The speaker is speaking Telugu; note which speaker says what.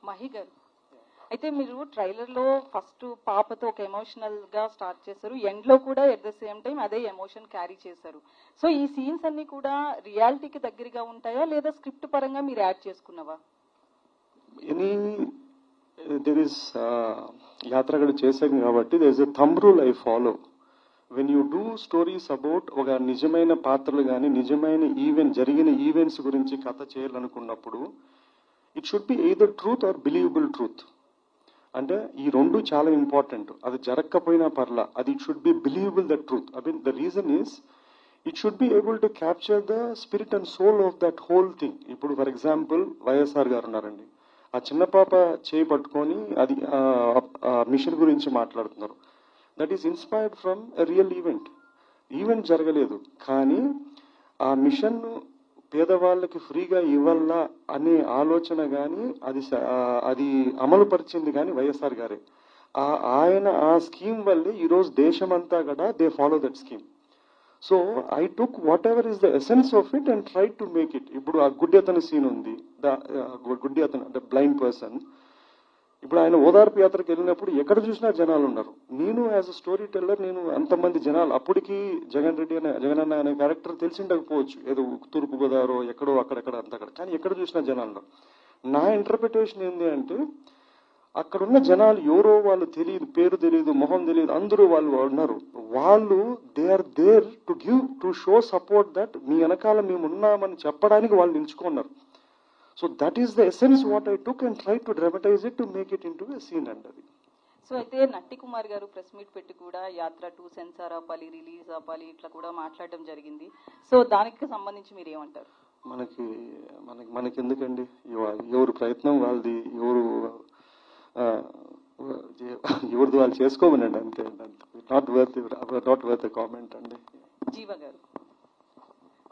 Speaker 1: మహి గారు, అయితే మీరు ట్రైలర్లో ఫస్ట్ పాపతో ఒక ఎమోషనల్గా స్టార్ట్ చేశారు, ఎండ్లో కూడా ఎట్ ద సేమ్ టైం అదే ఎమోషన్ క్యారీ చేశారు. సో ఈ సీన్స్ అన్ని కూడా రియాలిటీకి దగ్గరగా ఉంటాయా లేదా స్క్రిప్ట్ పరంగా మీరు యాడ్ చేసుకున్నవా?
Speaker 2: దెర్ ఇస్ యాత్రగడు చేశాం కాబట్టి there is a thumb rule I follow. When you do stories about ఒక నిజమైన పాత్రలు కానీ నిజమైన జరిగిన ఈవెంట్స్ గురించి కథ చేయాలనుకున్నప్పుడు it should be either truth or believable truth. అంటే ఈ రెండు చాలా ఇంపార్టెంట్. అది జరగకపోయినా పర్లా, అది it should be believable the truth. I mean the reason is it should be able to capture the spirit and soul of that whole thing. ఇప్పుడు ఫర్ ఎగ్జాంపుల్ వైఎస్ఆర్ గారు ఉన్నారండి, ఆ చిన్న పాప చేయి పట్టుకొని అది మిషన్ గురించి మాట్లాడుతున్నారు. That is inspired from a real event జరగలేదు, కానీ ఆ మిషన్ పేదవాళ్ళకి ఫ్రీగా ఇవ్వాలా అనే ఆలోచన కానీ అది అమలు పరిచింది కానీ వైఎస్ఆర్ గారే. ఆయన ఆ స్కీమ్ వల్లే ఈరోజు దేశమంతా కూడా they follow that scheme. So I took what ever is the essence of it and try to make it. ఇప్పుడు ఆ గుడ్డి అతని సీన్ ఉంది, గుడ్డి అతను ద బ్లైండ్ పర్సన్. ఇప్పుడు ఆయన ఓదార్పు యాత్రకు వెళ్ళినప్పుడు ఎక్కడ చూసినా జనాలు ఉన్నారు. నేను యాజ్ అ స్టోరీ టెల్లర్, నేను అంతమంది జనాలు, అప్పటికి జగనన్న అనే క్యారెక్టర్ తెలిసిండకపోవచ్చు, ఏదో తూర్పు గోదావరి ఎక్కడో అక్కడక్కడ అంతక్కడ, కానీ ఎక్కడ చూసినా జనాలు ఉన్నారు. నా ఇంటర్ప్రిటేషన్ ఏంటి అంటే అక్కడున్న జనాలు ఎవరో వాళ్ళు తెలియదు, పేరు తెలియదు, మొహం తెలియదు, అందరూ వాళ్ళు ఉన్నారు. వాళ్ళు they are there to show support that మీ వెనకాల మేము ఉన్నామని చెప్పడానికి వాళ్ళు నిల్చుకున్నారు. So that is the essence what I took and tried to dramatize it to make it into a scene and అది.
Speaker 1: సో అయితే నట్టి కుమార్ గారు ప్రెస్ మీట్ పెట్టి కూడా యాత్ర 2 సెన్సార్ అవ్వాలి, రిలీజ్ అవ్వాలి, ఇట్లా కూడా మాట్లాడడం జరిగింది. సో దానికి సంబంధించి మీరు ఏమంటారు?
Speaker 2: మనకి ఎందుకండి, ఎవరు ప్రయత్నం వాళ్ళది, ఎవరిది వాళ్ళు చేసుకోమనండి, అంతే. నాట్ వర్త్ ఎ కామెంట్ అండి.
Speaker 1: జీవ గారు.